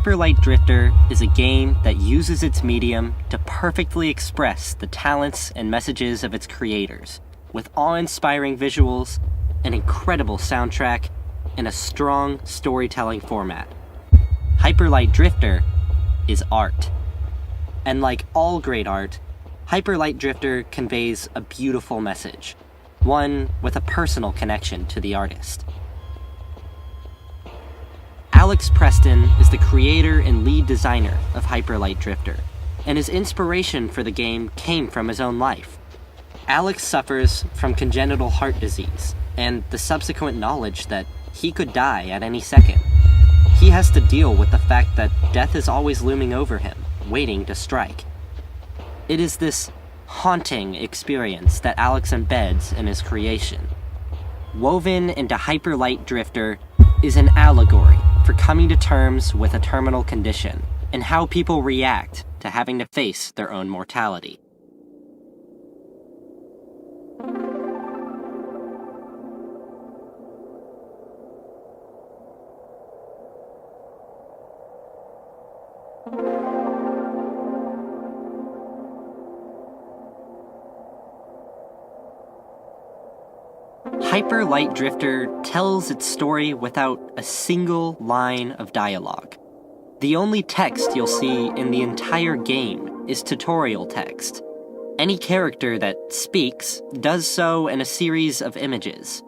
Hyperlight Drifter is a game that uses its medium to perfectly express the talents and messages of its creators, with awe-inspiring visuals, an incredible soundtrack, and a strong storytelling format. Hyperlight Drifter is art. And like all great art, Hyperlight Drifter conveys a beautiful message, one with a personal connection to the artist. Alex Preston is the creator and lead designer of Hyperlight Drifter, and his inspiration for the game came from his own life. Alex suffers from congenital heart disease, and the subsequent knowledge that he could die at any second. He has to deal with the fact that death is always looming over him, waiting to strike. It is this haunting experience that Alex embeds in his creation. Woven into Hyperlight Drifter is an allegory for coming to terms with a terminal condition and how people react to having to face their own mortality. Hyperlight Drifter tells its story without a single line of dialogue. The only text you'll see in the entire game is tutorial text. Any character that speaks does so in a series of images.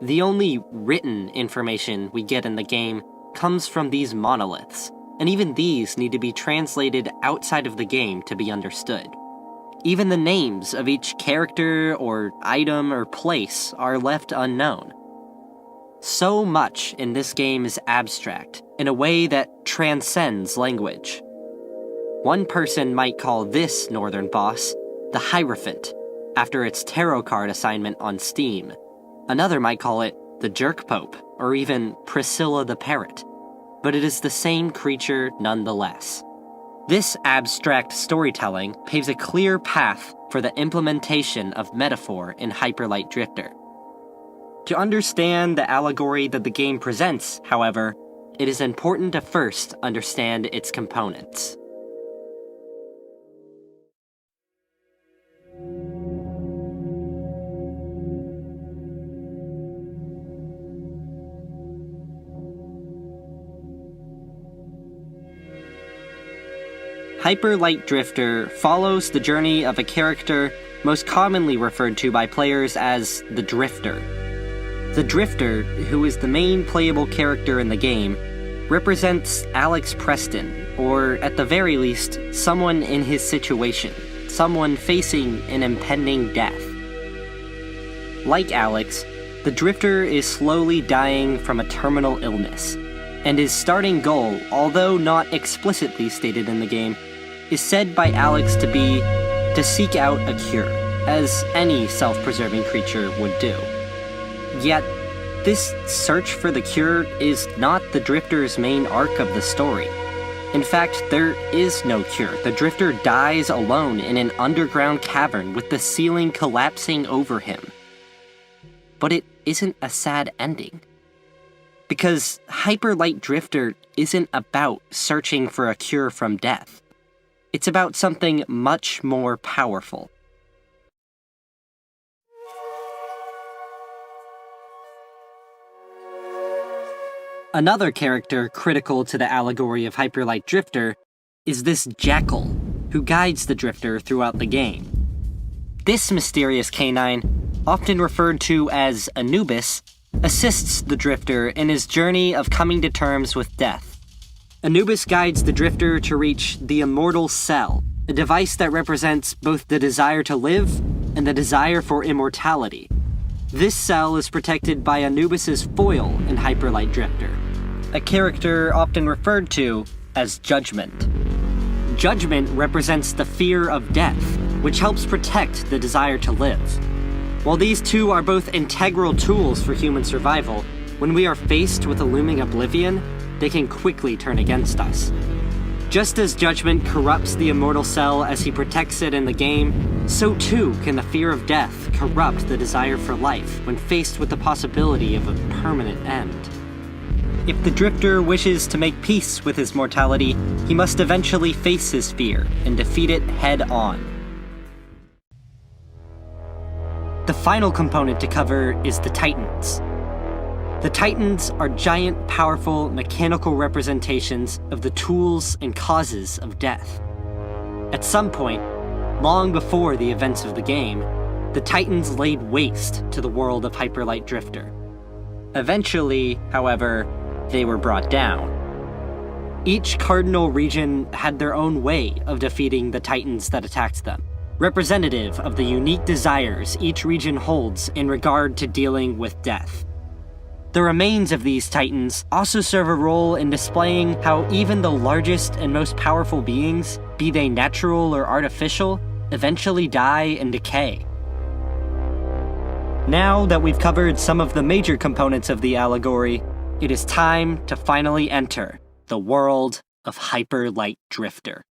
The only written information we get in the game comes from these monoliths, and even these need to be translated outside of the game to be understood. Even the names of each character or item or place are left unknown. So much in this game is abstract, in a way that transcends language. One person might call this northern boss the Hierophant, after its tarot card assignment on Steam. Another might call it the Jerk Pope, or even Priscilla the Parrot. But it is the same creature nonetheless. This abstract storytelling paves a clear path for the implementation of metaphor in Hyperlight Drifter. To understand the allegory that the game presents, however, it is important to first understand its components. Hyperlight Drifter follows the journey of a character most commonly referred to by players as the Drifter. The Drifter, who is the main playable character in the game, represents Alex Preston, or at the very least, someone in his situation, someone facing an impending death. Like Alex, the Drifter is slowly dying from a terminal illness, and his starting goal, although not explicitly stated in the game, is said by Alex to be to seek out a cure, as any self-preserving creature would do. Yet, this search for the cure is not the Drifter's main arc of the story. In fact, there is no cure. The Drifter dies alone in an underground cavern with the ceiling collapsing over him. But it isn't a sad ending. Because Hyperlight Drifter isn't about searching for a cure from death. It's about something much more powerful. Another character critical to the allegory of Hyperlight Drifter is this jackal, who guides the Drifter throughout the game. This mysterious canine, often referred to as Anubis, assists the Drifter in his journey of coming to terms with death. Anubis guides the Drifter to reach the immortal cell, a device that represents both the desire to live and the desire for immortality. This cell is protected by Anubis's foil in Hyperlight Drifter, a character often referred to as Judgment. Judgment represents the fear of death, which helps protect the desire to live. While these two are both integral tools for human survival, when we are faced with a looming oblivion, they can quickly turn against us. Just as Judgment corrupts the immortal cell as he protects it in the game, so too can the fear of death corrupt the desire for life when faced with the possibility of a permanent end. If the drifter wishes to make peace with his mortality, he must eventually face his fear and defeat it head on. The final component to cover is the Titans. The Titans are giant, powerful, mechanical representations of the tools and causes of death. At some point, long before the events of the game, the Titans laid waste to the world of Hyperlight Drifter. Eventually, however, they were brought down. Each cardinal region had their own way of defeating the Titans that attacked them, representative of the unique desires each region holds in regard to dealing with death. The remains of these Titans also serve a role in displaying how even the largest and most powerful beings, be they natural or artificial, eventually die and decay. Now that we've covered some of the major components of the allegory, it is time to finally enter the world of Hyperlight Drifter.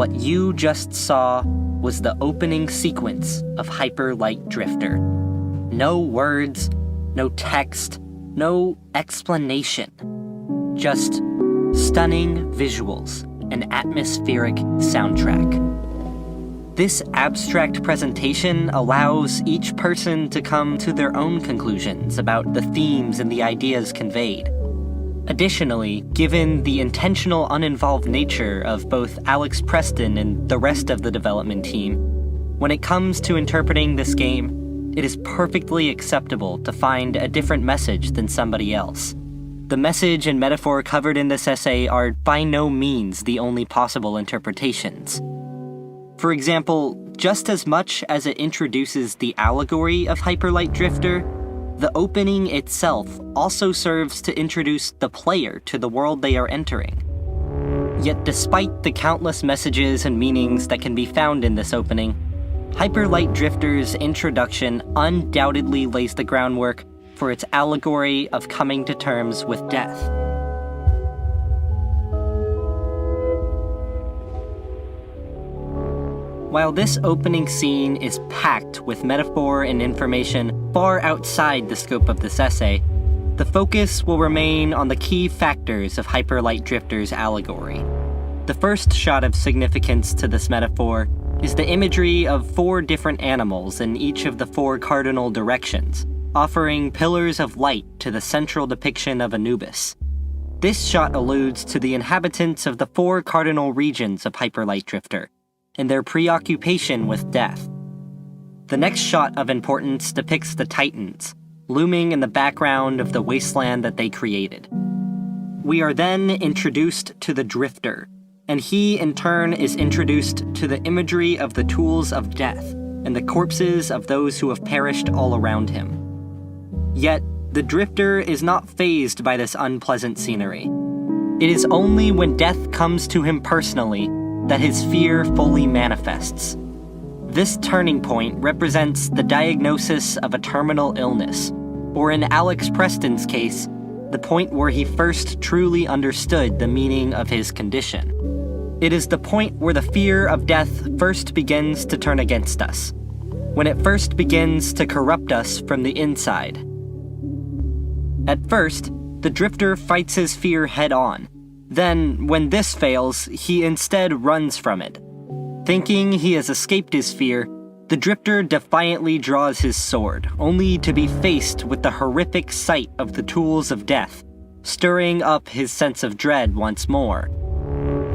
What you just saw was the opening sequence of Hyperlight Drifter. No words, no text, no explanation. Just stunning visuals and atmospheric soundtrack. This abstract presentation allows each person to come to their own conclusions about the themes and the ideas conveyed. Additionally, given the intentional uninvolved nature of both Alex Preston and the rest of the development team, when it comes to interpreting this game, it is perfectly acceptable to find a different message than somebody else. The message and metaphor covered in this essay are by no means the only possible interpretations. For example, just as much as it introduces the allegory of Hyperlight Drifter, the opening itself also serves to introduce the player to the world they are entering. Yet despite the countless messages and meanings that can be found in this opening, Hyperlight Drifter's introduction undoubtedly lays the groundwork for its allegory of coming to terms with death. While this opening scene is packed with metaphor and information far outside the scope of this essay, the focus will remain on the key factors of Hyperlight Drifter's allegory. The first shot of significance to this metaphor is the imagery of 4 different animals in each of the 4 cardinal directions, offering pillars of light to the central depiction of Anubis. This shot alludes to the inhabitants of the 4 cardinal regions of Hyperlight Drifter, and their preoccupation with death. The next shot of importance depicts the Titans, looming in the background of the wasteland that they created. We are then introduced to the Drifter, and he in turn is introduced to the imagery of the tools of death and the corpses of those who have perished all around him. Yet, the Drifter is not fazed by this unpleasant scenery. It is only when death comes to him personally that his fear fully manifests. This turning point represents the diagnosis of a terminal illness, or in Alex Preston's case, the point where he first truly understood the meaning of his condition. It is the point where the fear of death first begins to turn against us, when it first begins to corrupt us from the inside. At first, the Drifter fights his fear head-on. Then, when this fails, he instead runs from it. Thinking he has escaped his fear, the Drifter defiantly draws his sword, only to be faced with the horrific sight of the tools of death, stirring up his sense of dread once more.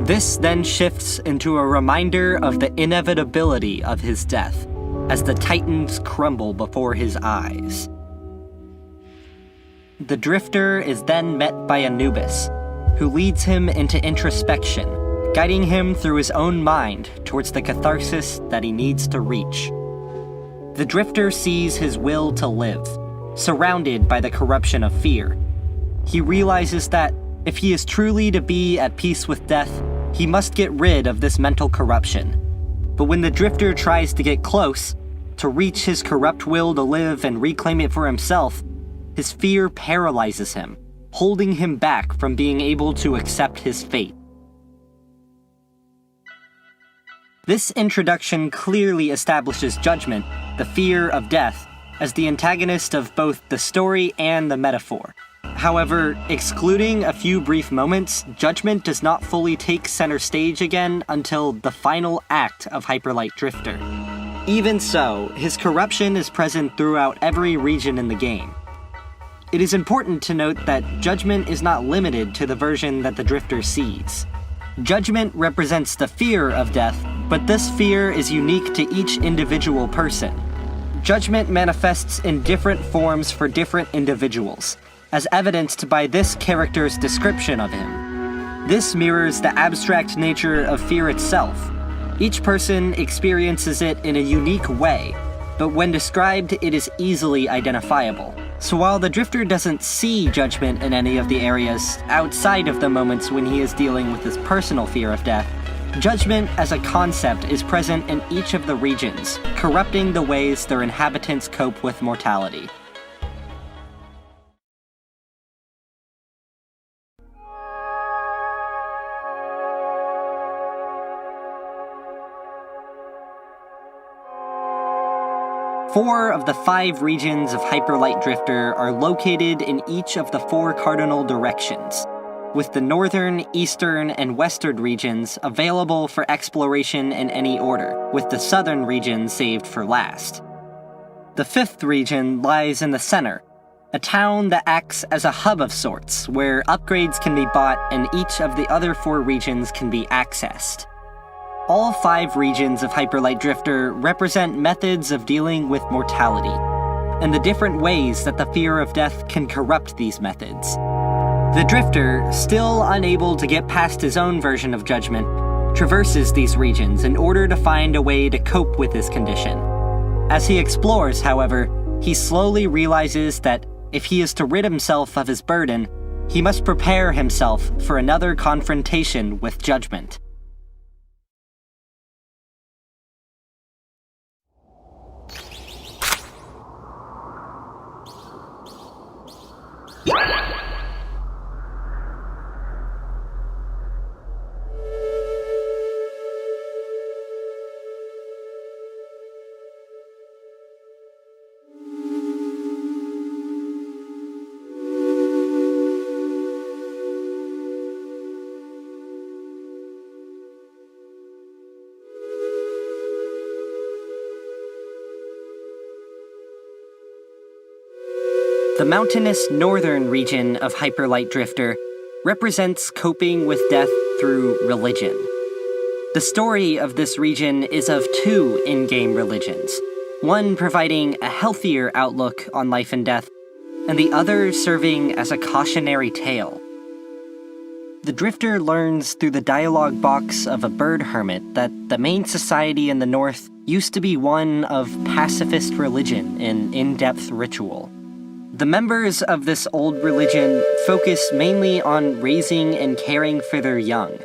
This then shifts into a reminder of the inevitability of his death, as the Titans crumble before his eyes. The Drifter is then met by Anubis, who leads him into introspection, guiding him through his own mind towards the catharsis that he needs to reach. The Drifter sees his will to live, surrounded by the corruption of fear. He realizes that if he is truly to be at peace with death, he must get rid of this mental corruption. But when the Drifter tries to get close, to reach his corrupt will to live and reclaim it for himself, his fear paralyzes him, holding him back from being able to accept his fate. This introduction clearly establishes Judgment, the fear of death, as the antagonist of both the story and the metaphor. However, excluding a few brief moments, Judgment does not fully take center stage again until the final act of Hyperlight Drifter. Even so, his corruption is present throughout every region in the game. It is important to note that Judgment is not limited to the version that the Drifter sees. Judgment represents the fear of death, but this fear is unique to each individual person. Judgment manifests in different forms for different individuals, as evidenced by this character's description of him. This mirrors the abstract nature of fear itself. Each person experiences it in a unique way, but when described, it is easily identifiable. So while the Drifter doesn't see Judgment in any of the areas outside of the moments when he is dealing with his personal fear of death, Judgment as a concept is present in each of the regions, corrupting the ways their inhabitants cope with mortality. Four of the 5 regions of Hyperlight Drifter are located in each of the 4 cardinal directions, with the northern, eastern, and western regions available for exploration in any order, with the southern region saved for last. The fifth region lies in the center, a town that acts as a hub of sorts, where upgrades can be bought and each of the other 4 regions can be accessed. All 5 regions of Hyperlight Drifter represent methods of dealing with mortality, and the different ways that the fear of death can corrupt these methods. The Drifter, still unable to get past his own version of judgment, traverses these regions in order to find a way to cope with his condition. As he explores, however, he slowly realizes that if he is to rid himself of his burden, he must prepare himself for another confrontation with judgment. The mountainous northern region of Hyperlight Drifter represents coping with death through religion. The story of this region is of 2 in-game religions, one providing a healthier outlook on life and death, and the other serving as a cautionary tale. The Drifter learns through the dialogue box of a bird hermit that the main society in the north used to be one of pacifist religion and in-depth ritual. The members of this old religion focus mainly on raising and caring for their young.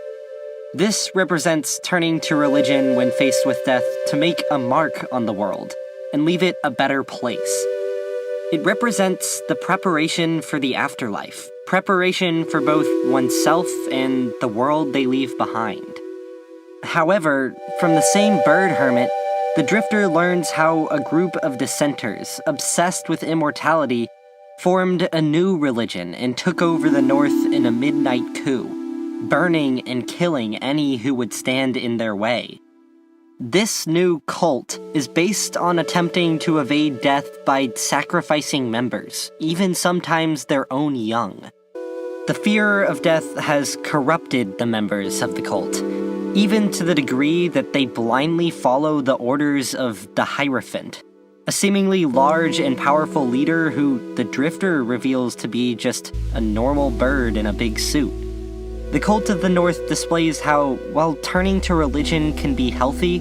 This represents turning to religion when faced with death to make a mark on the world and leave it a better place. It represents the preparation for the afterlife, preparation for both oneself and the world they leave behind. However, from the same bird hermit, the Drifter learns how a group of dissenters obsessed with immortality formed a new religion and took over the north in a midnight coup, burning and killing any who would stand in their way. This new cult is based on attempting to evade death by sacrificing members, even sometimes their own young. The fear of death has corrupted the members of the cult, even to the degree that they blindly follow the orders of the Hierophant, a seemingly large and powerful leader who the Drifter reveals to be just a normal bird in a big suit. The Cult of the North displays how, while turning to religion can be healthy,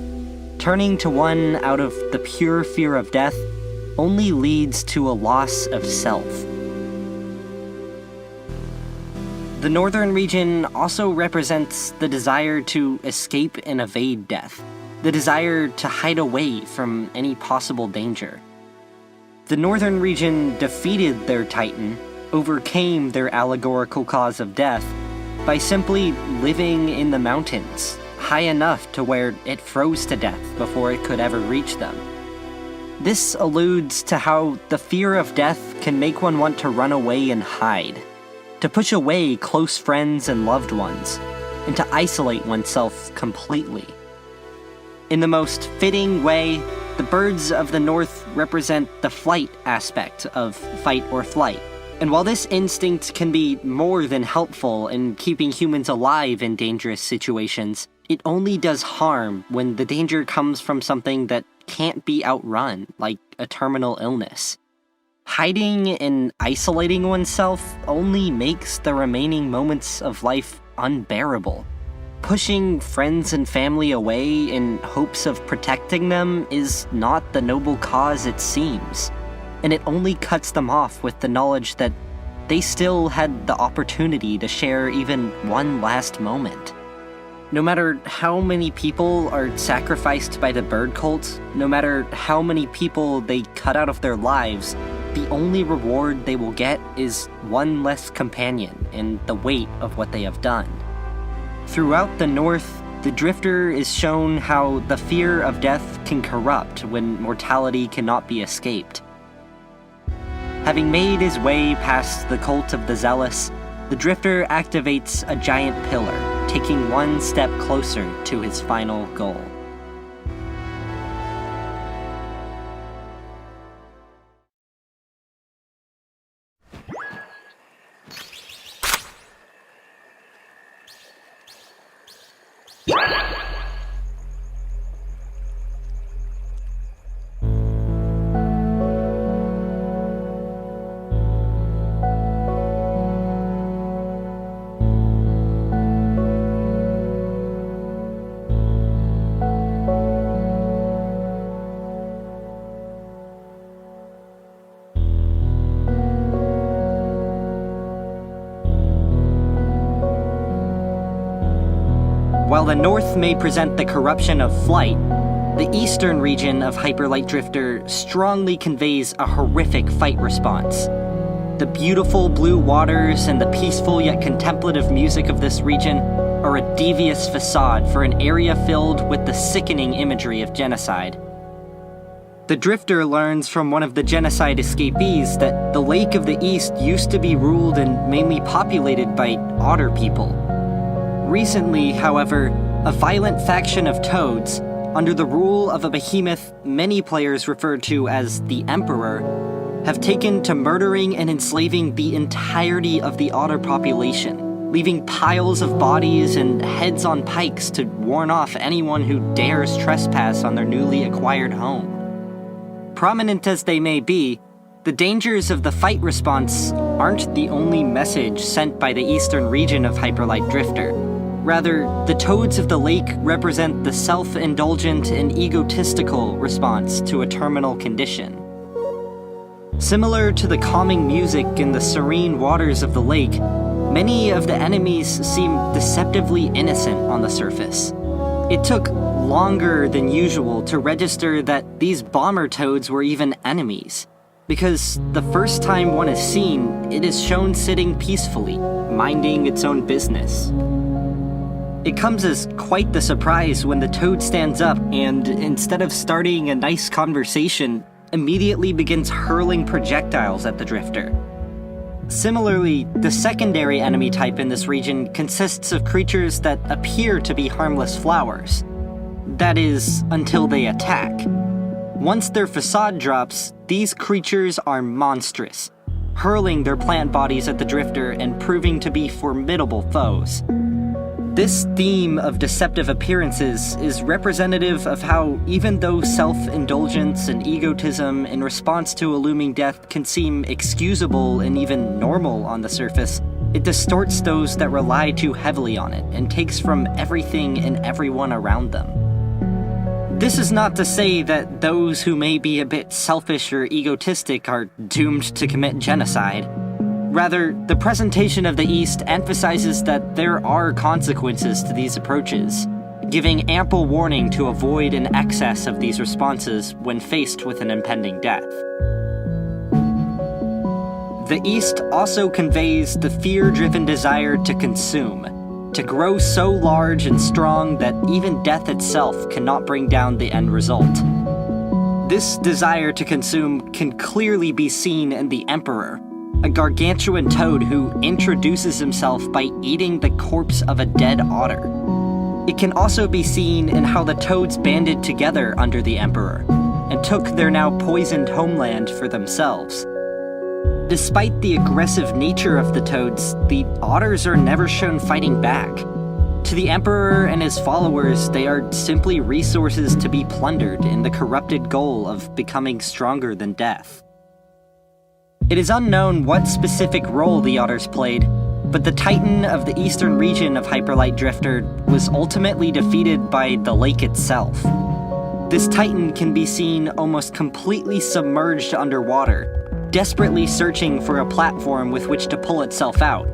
turning to one out of the pure fear of death only leads to a loss of self. The northern region also represents the desire to escape and evade death, the desire to hide away from any possible danger. The northern region defeated their titan, overcame their allegorical cause of death, by simply living in the mountains, high enough to where it froze to death before it could ever reach them. This alludes to how the fear of death can make one want to run away and hide, to push away close friends and loved ones, and to isolate oneself completely. In the most fitting way, the birds of the north represent the flight aspect of fight or flight. And while this instinct can be more than helpful in keeping humans alive in dangerous situations, it only does harm when the danger comes from something that can't be outrun, like a terminal illness. Hiding and isolating oneself only makes the remaining moments of life unbearable. Pushing friends and family away in hopes of protecting them is not the noble cause it seems, and it only cuts them off with the knowledge that they still had the opportunity to share even one last moment. No matter how many people are sacrificed by the bird cult, no matter how many people they cut out of their lives, the only reward they will get is one less companion and the weight of what they have done. Throughout the North, the Drifter is shown how the fear of death can corrupt when mortality cannot be escaped. Having made his way past the cult of the Zealous, the drifter activates a giant pillar, taking one step closer to his final goal. While the north may present the corruption of flight, the eastern region of Hyperlight Drifter strongly conveys a horrific fight response. The beautiful blue waters and the peaceful yet contemplative music of this region are a devious facade for an area filled with the sickening imagery of genocide. The Drifter learns from one of the genocide escapees that the Lake of the East used to be ruled and mainly populated by otter people. Recently, however, a violent faction of toads, under the rule of a behemoth many players refer to as the Emperor, have taken to murdering and enslaving the entirety of the otter population, leaving piles of bodies and heads on pikes to warn off anyone who dares trespass on their newly acquired home. Prominent as they may be, the dangers of the fight response aren't the only message sent by the eastern region of Hyperlight Drifter. Rather, the toads of the lake represent the self-indulgent and egotistical response to a terminal condition. Similar to the calming music in the serene waters of the lake, many of the enemies seem deceptively innocent on the surface. It took longer than usual to register that these bomber toads were even enemies, because the first time one is seen, it is shown sitting peacefully, minding its own business. It comes as quite the surprise when the toad stands up and, instead of starting a nice conversation, immediately begins hurling projectiles at the drifter. Similarly, the secondary enemy type in this region consists of creatures that appear to be harmless flowers. That is, until they attack. Once their facade drops, these creatures are monstrous, hurling their plant bodies at the drifter and proving to be formidable foes. This theme of deceptive appearances is representative of how, even though self-indulgence and egotism in response to a looming death can seem excusable and even normal on the surface, it distorts those that rely too heavily on it and takes from everything and everyone around them. This is not to say that those who may be a bit selfish or egotistic are doomed to commit genocide. Rather, the presentation of the East emphasizes that there are consequences to these approaches, giving ample warning to avoid an excess of these responses when faced with an impending death. The East also conveys the fear-driven desire to consume, to grow so large and strong that even death itself cannot bring down the end result. This desire to consume can clearly be seen in the Emperor, a gargantuan toad who introduces himself by eating the corpse of a dead otter. It can also be seen in how the toads banded together under the Emperor and took their now poisoned homeland for themselves. Despite the aggressive nature of the toads, the otters are never shown fighting back. To the Emperor and his followers, they are simply resources to be plundered in the corrupted goal of becoming stronger than death. It is unknown what specific role the otters played, but the Titan of the eastern region of Hyperlight Drifter was ultimately defeated by the lake itself. This Titan can be seen almost completely submerged underwater, desperately searching for a platform with which to pull itself out.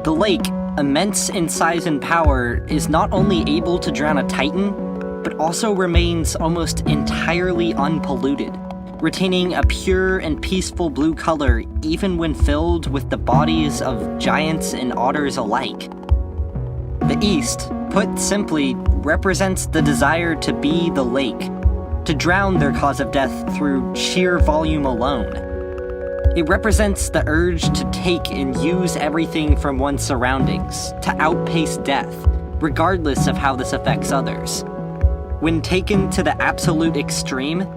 The lake, immense in size and power, is not only able to drown a Titan, but also remains almost entirely unpolluted, retaining a pure and peaceful blue color even when filled with the bodies of giants and otters alike. The East, put simply, represents the desire to be the lake, to drown their cause of death through sheer volume alone. It represents the urge to take and use everything from one's surroundings, to outpace death, regardless of how this affects others. When taken to the absolute extreme,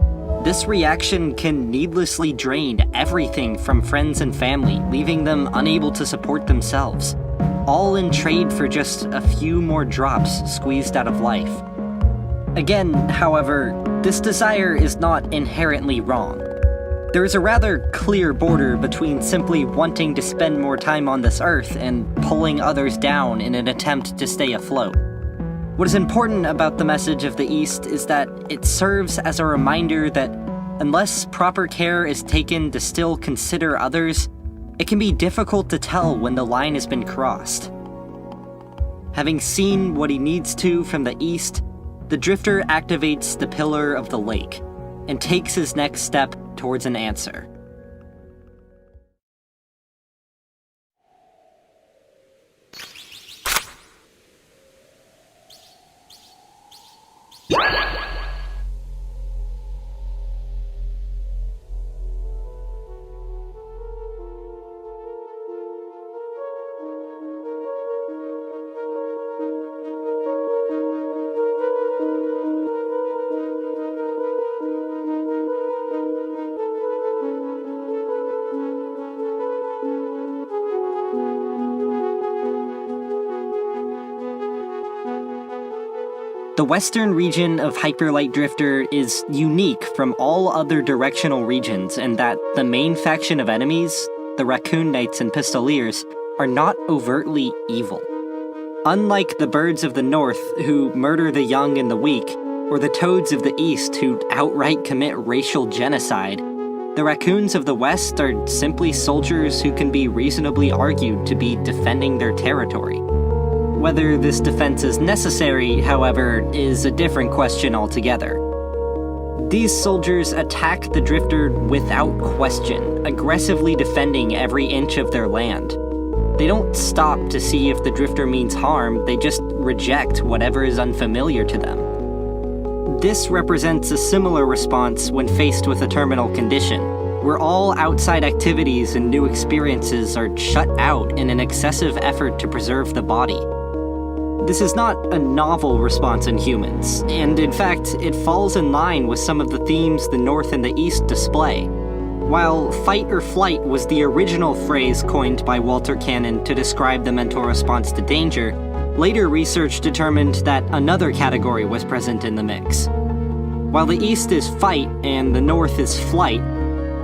this reaction can needlessly drain everything from friends and family, leaving them unable to support themselves, all in trade for just a few more drops squeezed out of life. Again, however, this desire is not inherently wrong. There is a rather clear border between simply wanting to spend more time on this earth and pulling others down in an attempt to stay afloat. What is important about the message of the East is that it serves as a reminder that unless proper care is taken to still consider others, it can be difficult to tell when the line has been crossed. Having seen what he needs to from the East, the drifter activates the pillar of the lake and takes his next step towards an answer. The western region of Hyperlight Drifter is unique from all other directional regions in that the main faction of enemies, the Raccoon Knights and Pistoliers, are not overtly evil. Unlike the Birds of the North, who murder the young and the weak, or the Toads of the East, who outright commit racial genocide, the Raccoons of the West are simply soldiers who can be reasonably argued to be defending their territory. Whether this defense is necessary, however, is a different question altogether. These soldiers attack the Drifter without question, aggressively defending every inch of their land. They don't stop to see if the Drifter means harm, they just reject whatever is unfamiliar to them. This represents a similar response when faced with a terminal condition, where all outside activities and new experiences are shut out in an excessive effort to preserve the body. This is not a novel response in humans, and in fact, it falls in line with some of the themes the North and the East display. While fight or flight was the original phrase coined by Walter Cannon to describe the mental response to danger, later research determined that another category was present in the mix. While the East is fight and the North is flight,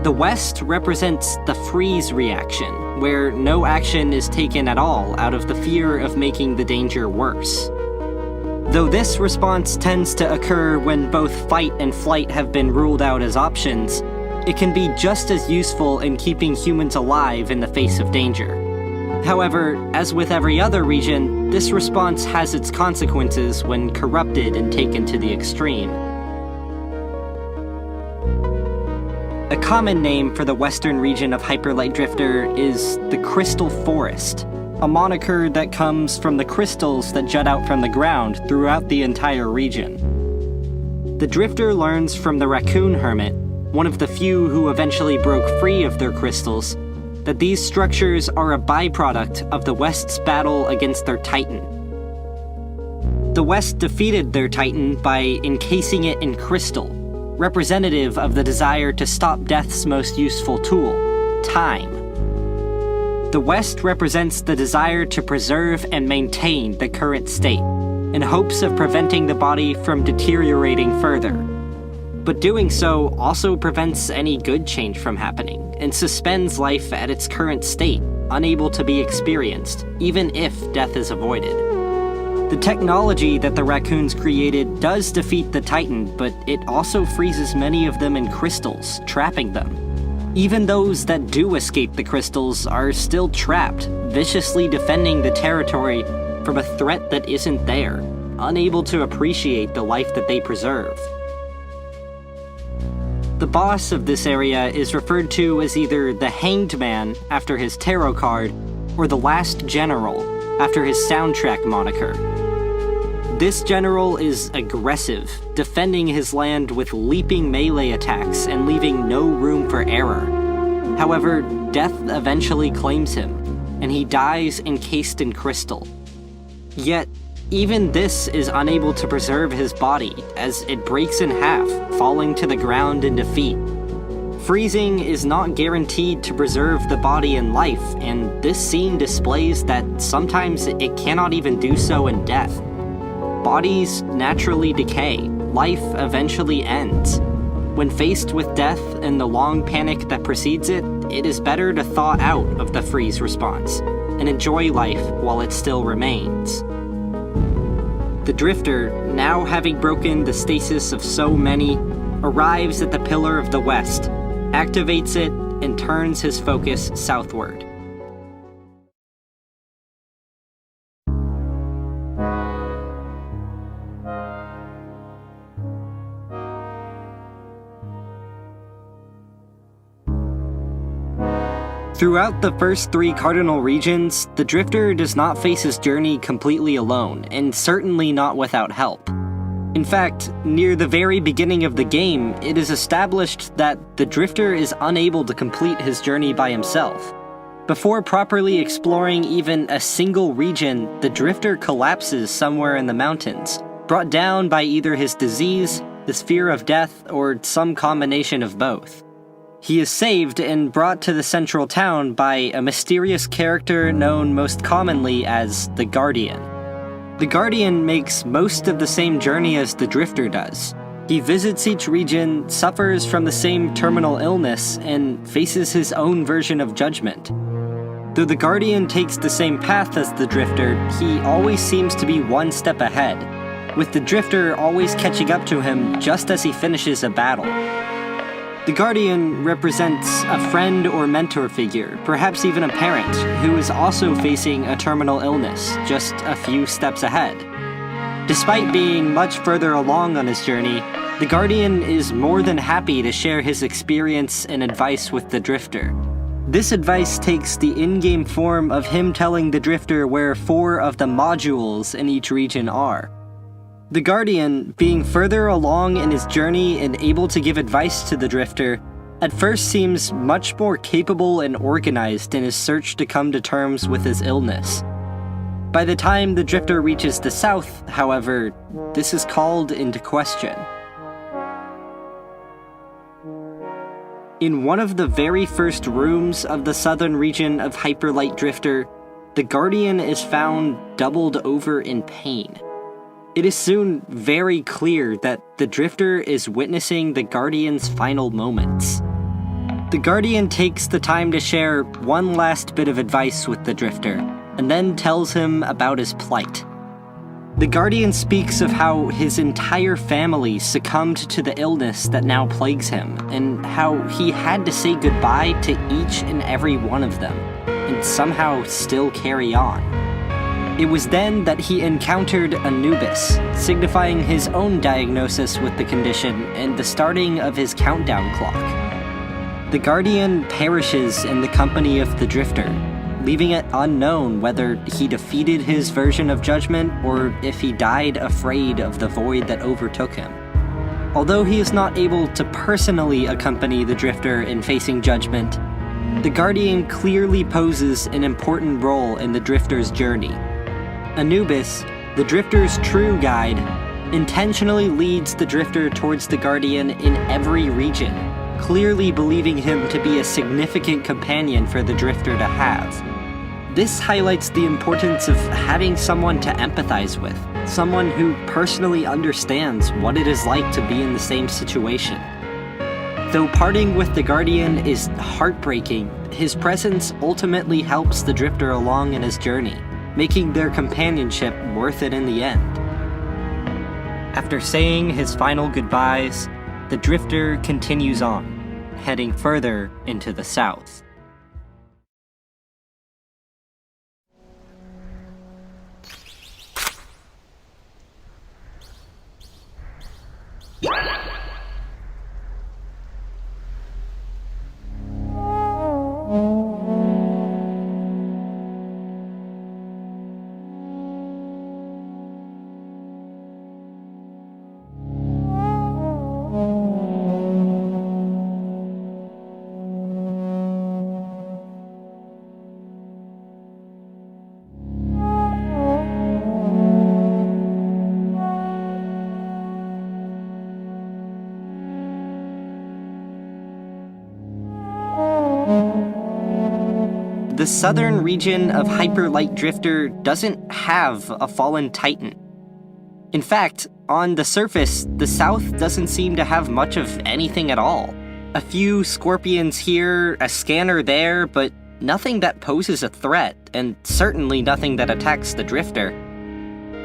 the West represents the freeze reaction, where no action is taken at all out of the fear of making the danger worse. Though this response tends to occur when both fight and flight have been ruled out as options, it can be just as useful in keeping humans alive in the face of danger. However, as with every other region, this response has its consequences when corrupted and taken to the extreme. A common name for the western region of Hyperlight Drifter is the Crystal Forest, a moniker that comes from the crystals that jut out from the ground throughout the entire region. The Drifter learns from the Raccoon Hermit, one of the few who eventually broke free of their crystals, that these structures are a byproduct of the West's battle against their Titan. The West defeated their Titan by encasing it in crystal, representative of the desire to stop death's most useful tool, time. The West represents the desire to preserve and maintain the current state, in hopes of preventing the body from deteriorating further. But doing so also prevents any good change from happening, and suspends life at its current state, unable to be experienced, even if death is avoided. The technology that the raccoons created does defeat the Titan, but it also freezes many of them in crystals, trapping them. Even those that do escape the crystals are still trapped, viciously defending the territory from a threat that isn't there, unable to appreciate the life that they preserve. The boss of this area is referred to as either the Hanged Man, after his tarot card, or the Last General, after his soundtrack moniker. This general is aggressive, defending his land with leaping melee attacks and leaving no room for error. However, death eventually claims him, and he dies encased in crystal. Yet, even this is unable to preserve his body, as it breaks in half, falling to the ground in defeat. Freezing is not guaranteed to preserve the body in life, and this scene displays that sometimes it cannot even do so in death. Bodies naturally decay, life eventually ends. When faced with death and the long panic that precedes it, it is better to thaw out of the freeze response and enjoy life while it still remains. The drifter, now having broken the stasis of so many, arrives at the Pillar of the West, activates it, and turns his focus southward. Throughout the first 3 cardinal regions, the drifter does not face his journey completely alone, and certainly not without help. In fact, near the very beginning of the game, it is established that the drifter is unable to complete his journey by himself. Before properly exploring even a single region, the drifter collapses somewhere in the mountains, brought down by either his disease, his fear of death, or some combination of both. He is saved and brought to the central town by a mysterious character known most commonly as the Guardian. The Guardian makes most of the same journey as the drifter does. He visits each region, suffers from the same terminal illness, and faces his own version of judgment. Though the Guardian takes the same path as the drifter, he always seems to be one step ahead, with the drifter always catching up to him just as he finishes a battle. The Guardian represents a friend or mentor figure, perhaps even a parent, who is also facing a terminal illness, just a few steps ahead. Despite being much further along on his journey, the Guardian is more than happy to share his experience and advice with the drifter. This advice takes the in-game form of him telling the drifter where 4 of the modules in each region are. The Guardian, being further along in his journey and able to give advice to the drifter, at first seems much more capable and organized in his search to come to terms with his illness. By the time the drifter reaches the south, however, this is called into question. In one of the very first rooms of the southern region of Hyperlight Drifter, the Guardian is found doubled over in pain. It is soon very clear that the drifter is witnessing the Guardian's final moments. The Guardian takes the time to share one last bit of advice with the drifter, and then tells him about his plight. The Guardian speaks of how his entire family succumbed to the illness that now plagues him, and how he had to say goodbye to each and every one of them, and somehow still carry on. It was then that he encountered Anubis, signifying his own diagnosis with the condition and the starting of his countdown clock. The Guardian perishes in the company of the drifter, leaving it unknown whether he defeated his version of judgment or if he died afraid of the void that overtook him. Although he is not able to personally accompany the drifter in facing judgment, the Guardian clearly poses an important role in the drifter's journey. Anubis, the drifter's true guide, intentionally leads the drifter towards the Guardian in every region, clearly believing him to be a significant companion for the drifter to have. This highlights the importance of having someone to empathize with, someone who personally understands what it is like to be in the same situation. Though parting with the Guardian is heartbreaking, his presence ultimately helps the drifter along in his journey, making their companionship worth it in the end. After saying his final goodbyes, the drifter continues on, heading further into the south. the southern region of Hyperlight Drifter doesn't have a fallen titan. In fact, on the surface, the south doesn't seem to have much of anything at all. A few scorpions here, a scanner there, but nothing that poses a threat, and certainly nothing that attacks the Drifter.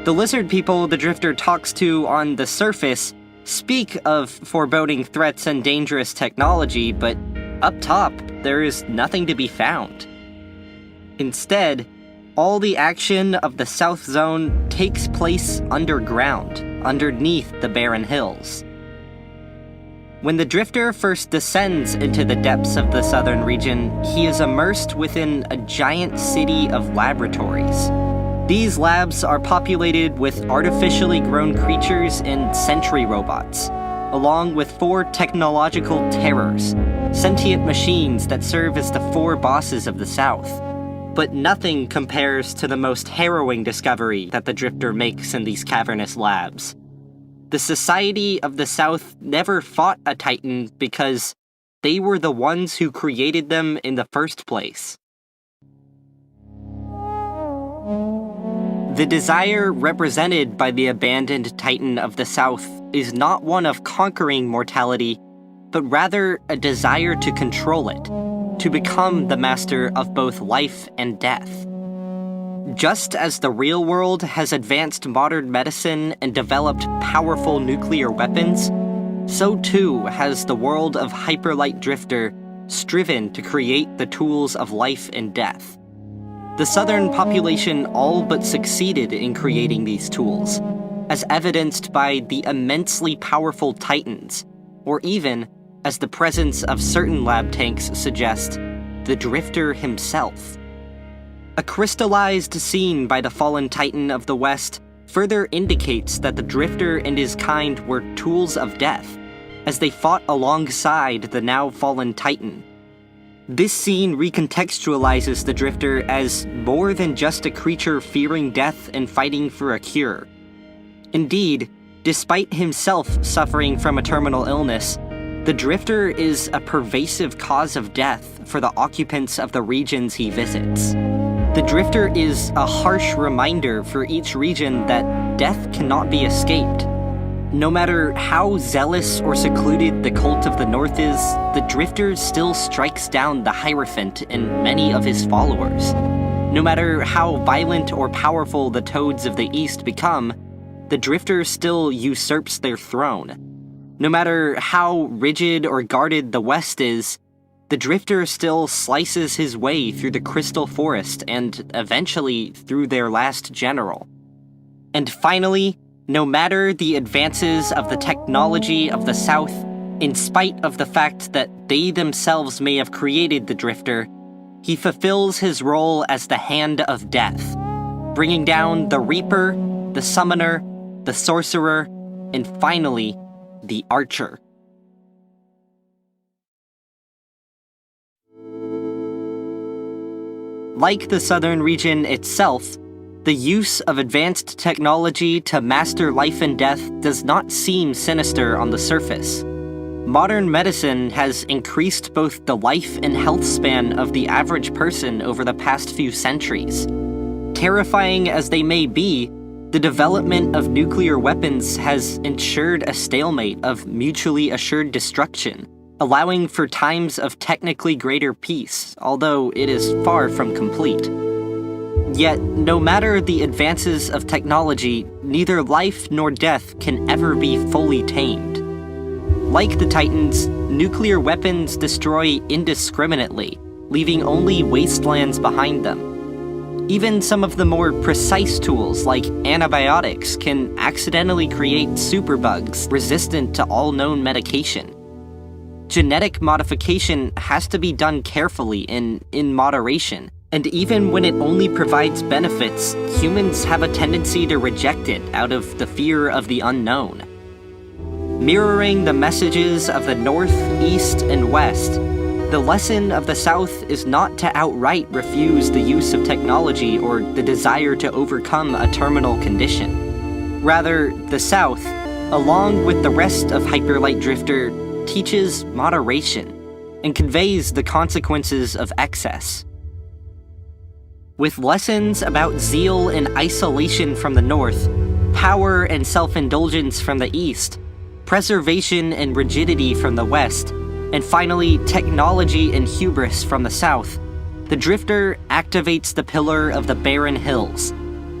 The lizard people the Drifter talks to on the surface speak of foreboding threats and dangerous technology, but up top, there is nothing to be found. Instead, all the action of the South Zone takes place underground, underneath the barren hills. When the Drifter first descends into the depths of the southern region, he is immersed within a giant city of laboratories. These labs are populated with artificially grown creatures and sentry robots, along with 4 technological terrors, sentient machines that serve as the 4 bosses of the South. But nothing compares to the most harrowing discovery that the Drifter makes in these cavernous labs. The Society of the South never fought a Titan because they were the ones who created them in the first place. The desire represented by the abandoned Titan of the South is not one of conquering mortality, but rather a desire to control it, to become the master of both life and death. Just as the real world has advanced modern medicine and developed powerful nuclear weapons, so too has the world of Hyperlight Drifter striven to create the tools of life and death. The southern population all but succeeded in creating these tools, as evidenced by the immensely powerful Titans, or even, as the presence of certain lab tanks suggest, the Drifter himself. A crystallized scene by the fallen Titan of the West further indicates that the Drifter and his kind were tools of death, as they fought alongside the now fallen Titan. This scene recontextualizes the Drifter as more than just a creature fearing death and fighting for a cure. Indeed, despite himself suffering from a terminal illness, the Drifter is a pervasive cause of death for the occupants of the regions he visits. The Drifter is a harsh reminder for each region that death cannot be escaped. No matter how zealous or secluded the cult of the North is, the Drifter still strikes down the Hierophant and many of his followers. No matter how violent or powerful the Toads of the East become, the Drifter still usurps their throne. No matter how rigid or guarded the West is, the Drifter still slices his way through the Crystal Forest and eventually through their last general. And finally, no matter the advances of the technology of the South, in spite of the fact that they themselves may have created the Drifter, he fulfills his role as the Hand of Death, bringing down the Reaper, the Summoner, the Sorcerer, and finally, the Archer. Like the southern region itself, the use of advanced technology to master life and death does not seem sinister on the surface. Modern medicine has increased both the life and health span of the average person over the past few centuries. Terrifying as they may be, the development of nuclear weapons has ensured a stalemate of mutually assured destruction, allowing for times of technically greater peace, although it is far from complete. Yet, no matter the advances of technology, neither life nor death can ever be fully tamed. Like the Titans, nuclear weapons destroy indiscriminately, leaving only wastelands behind them. Even some of the more precise tools, like antibiotics, can accidentally create superbugs resistant to all known medication. Genetic modification has to be done carefully and in moderation, and even when it only provides benefits, humans have a tendency to reject it out of the fear of the unknown. Mirroring the messages of the North, East, and West, the lesson of the South is not to outright refuse the use of technology or the desire to overcome a terminal condition. Rather, the South, along with the rest of Hyperlight Drifter, teaches moderation and conveys the consequences of excess. with lessons about zeal and isolation from the north, power and self-indulgence from the east, preservation and rigidity from the west, and finally technology and hubris from the south, the drifter activates the pillar of the barren hills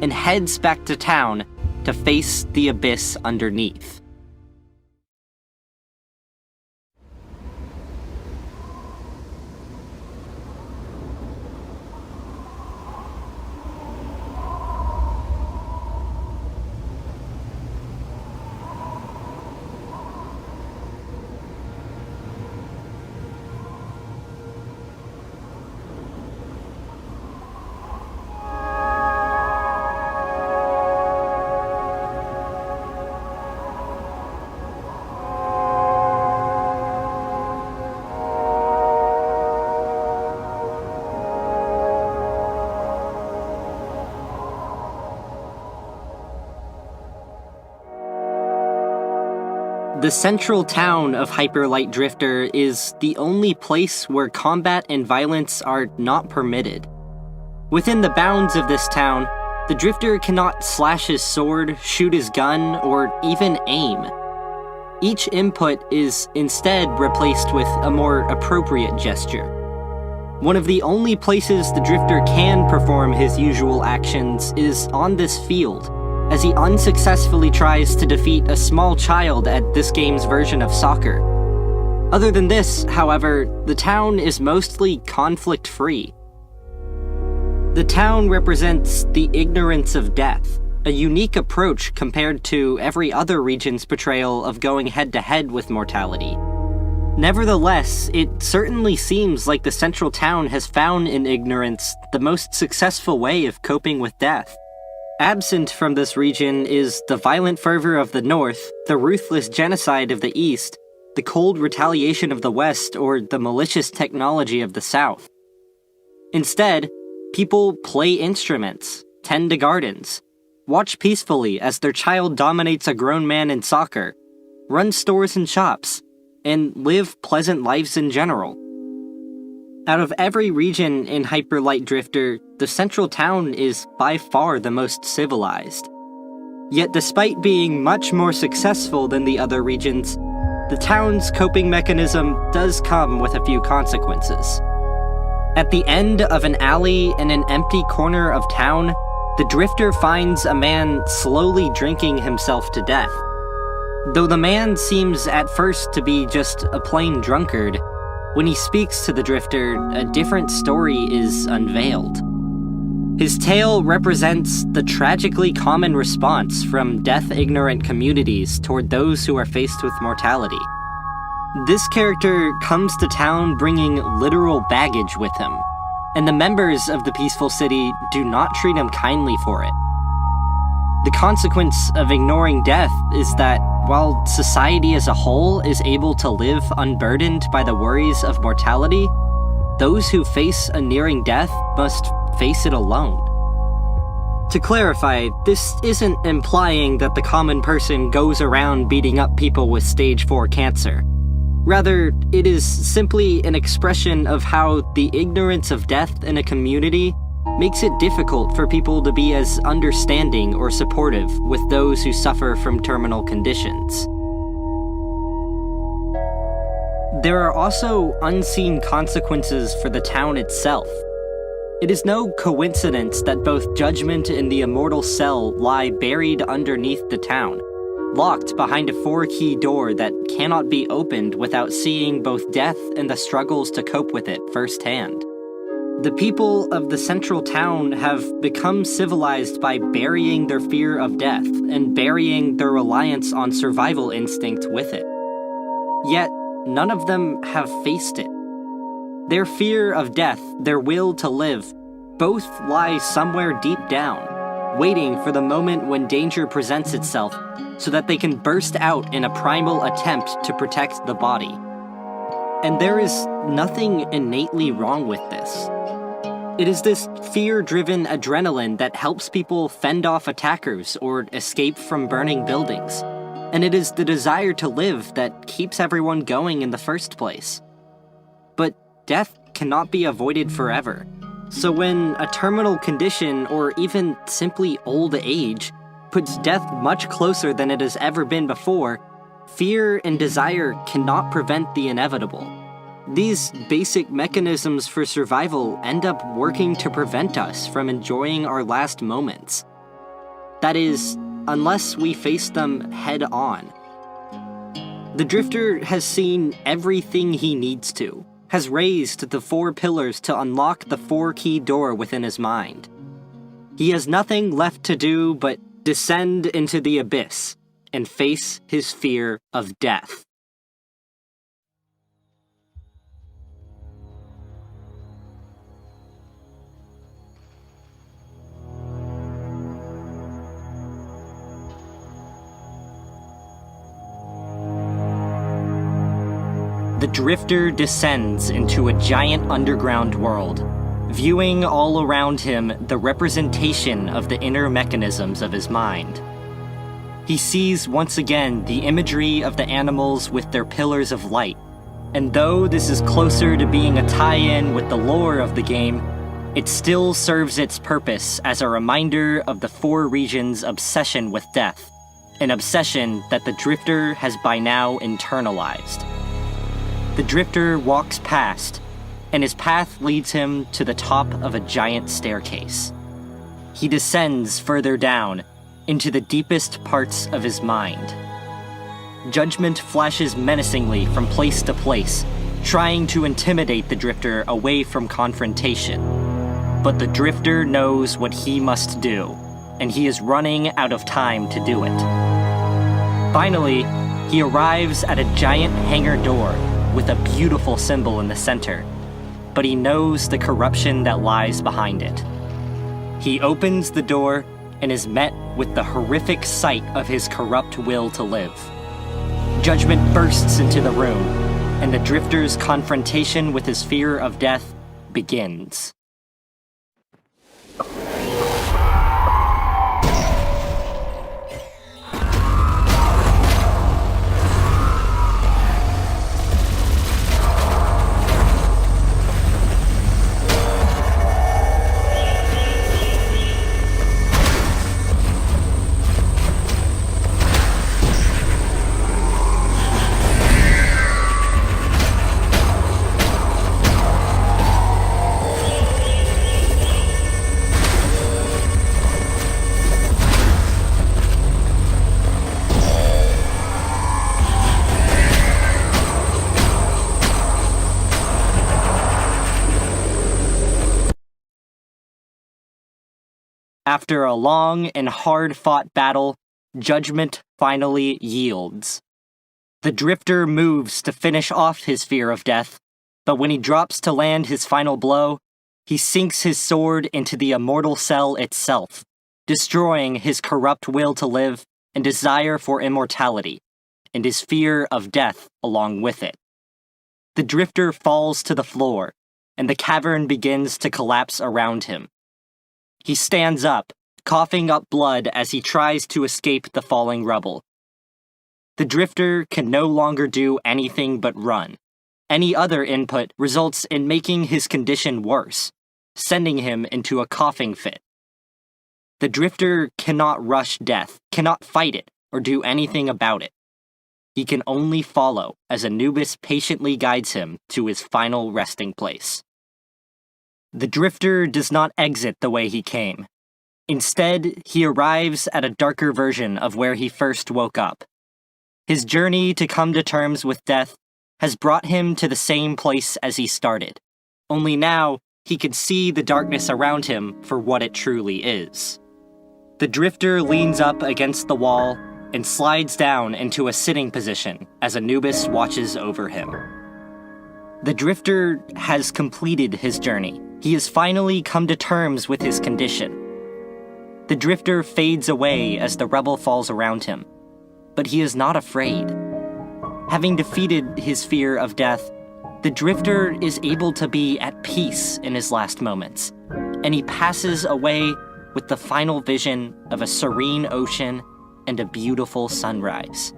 and heads back to town to face the abyss underneath. The central town of Hyperlight Drifter is the only place where combat and violence are not permitted. Within the bounds of this town, the Drifter cannot slash his sword, shoot his gun, or even aim. Each input is instead replaced with a more appropriate gesture. One of the only places the Drifter can perform his usual actions is on this field, as he unsuccessfully tries to defeat a small child at this game's version of soccer. Other than this, however, the town is mostly conflict-free. The town represents the ignorance of death, a unique approach compared to every other region's portrayal of going head-to-head with mortality. Nevertheless, it certainly seems like the central town has found in ignorance the most successful way of coping with death. Absent from this region is the violent fervor of the north, the ruthless genocide of the east, the cold retaliation of the west, or the malicious technology of the south. Instead, people play instruments, tend to gardens, watch peacefully as their child dominates a grown man in soccer, run stores and shops, and live pleasant lives in general. Out of every region in Hyperlight Drifter, the central town is by far the most civilized. Yet despite being much more successful than the other regions, the town's coping mechanism does come with a few consequences. At the end of an alley in an empty corner of town, the Drifter finds a man slowly drinking himself to death. Though the man seems at first to be just a plain drunkard, when he speaks to the Drifter, a different story is unveiled. His tale represents the tragically common response from death-ignorant communities toward those who are faced with mortality. This character comes to town bringing literal baggage with him, and the members of the peaceful city do not treat him kindly for it. The consequence of ignoring death is that while society as a whole is able to live unburdened by the worries of mortality, those who face a nearing death must face it alone. To clarify, this isn't implying that the common person goes around beating up people with stage 4 cancer. Rather, it is simply an expression of how the ignorance of death in a community makes it difficult for people to be as understanding or supportive with those who suffer from terminal conditions. There are also unseen consequences for the town itself. It is no coincidence that both judgment and the immortal cell lie buried underneath the town, locked behind a 4-key door that cannot be opened without seeing both death and the struggles to cope with it firsthand. The people of the central town have become civilized by burying their fear of death and burying their reliance on survival instinct with it. Yet, none of them have faced it. Their fear of death, their will to live, both lie somewhere deep down, waiting for the moment when danger presents itself so that they can burst out in a primal attempt to protect the body. And there is nothing innately wrong with this. It is this fear-driven adrenaline that helps people fend off attackers or escape from burning buildings. And it is the desire to live that keeps everyone going in the first place. But death cannot be avoided forever. So when a terminal condition, or even simply old age, puts death much closer than it has ever been before, fear and desire cannot prevent the inevitable. These basic mechanisms for survival end up working to prevent us from enjoying our last moments. That is, unless we face them head on. The drifter has seen everything he needs to, has raised the 4 pillars to unlock the 4-key door within his mind. He has nothing left to do but descend into the abyss and face his fear of death. The drifter descends into a giant underground world, viewing all around him the representation of the inner mechanisms of his mind. He sees once again the imagery of the animals with their pillars of light, and though this is closer to being a tie-in with the lore of the game, it still serves its purpose as a reminder of the 4 regions' obsession with death, an obsession that the drifter has by now internalized. The drifter walks past, and his path leads him to the top of a giant staircase. He descends further down, into the deepest parts of his mind. Judgment flashes menacingly from place to place, trying to intimidate the drifter away from confrontation. But the drifter knows what he must do, and he is running out of time to do it. Finally, he arrives at a giant hangar door with a beautiful symbol in the center, but he knows the corruption that lies behind it. He opens the door and is met with the horrific sight of his corrupt will to live. Judgment bursts into the room, and the drifter's confrontation with his fear of death begins. After a long and hard-fought battle, judgment finally yields. The drifter moves to finish off his fear of death, but when he drops to land his final blow, he sinks his sword into the immortal cell itself, destroying his corrupt will to live and desire for immortality, and his fear of death along with it. The drifter falls to the floor, and the cavern begins to collapse around him. He stands up, coughing up blood as he tries to escape the falling rubble. The drifter can no longer do anything but run. Any other input results in making his condition worse, sending him into a coughing fit. The drifter cannot rush death, cannot fight it, or do anything about it. He can only follow as Anubis patiently guides him to his final resting place. The drifter does not exit the way he came. Instead, he arrives at a darker version of where he first woke up. His journey to come to terms with death has brought him to the same place as he started. Only now, he can see the darkness around him for what it truly is. The drifter leans up against the wall and slides down into a sitting position as Anubis watches over him. The drifter has completed his journey. He has finally come to terms with his condition. The drifter fades away as the rubble falls around him, but he is not afraid. Having defeated his fear of death, the drifter is able to be at peace in his last moments, and he passes away with the final vision of a serene ocean and a beautiful sunrise.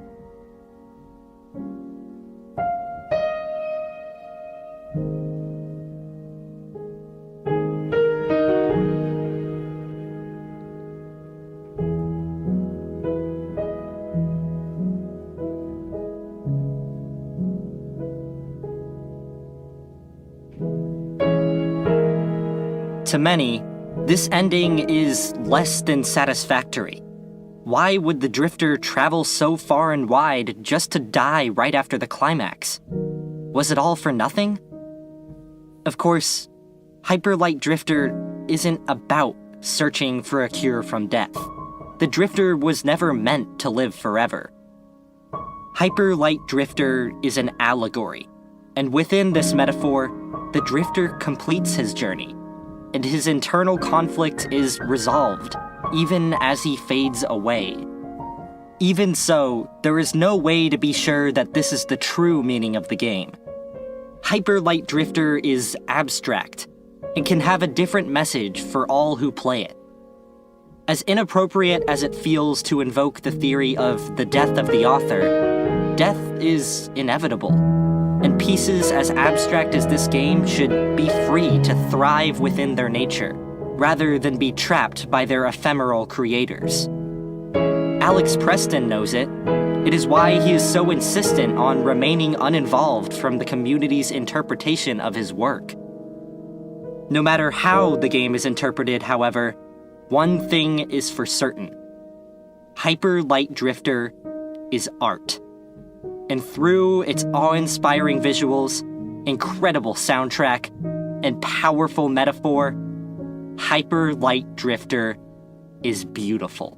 To many, this ending is less than satisfactory. Why would the drifter travel so far and wide just to die right after the climax? Was it all for nothing? Of course, Hyperlight Drifter isn't about searching for a cure from death. The drifter was never meant to live forever. Hyperlight Drifter is an allegory, and within this metaphor, the drifter completes his journey, and his internal conflict is resolved, even as he fades away. Even so, there is no way to be sure that this is the true meaning of the game. Hyperlight Drifter is abstract, and can have a different message for all who play it. As inappropriate as it feels to invoke the theory of the death of the author, death is inevitable, and pieces as abstract as this game should be free to thrive within their nature, rather than be trapped by their ephemeral creators. Alex Preston knows it. It is why he is so insistent on remaining uninvolved from the community's interpretation of his work. No matter how the game is interpreted, however, one thing is for certain. Hyperlight Drifter is art. And through its awe-inspiring visuals, incredible soundtrack, and powerful metaphor, Hyperlight Drifter is beautiful.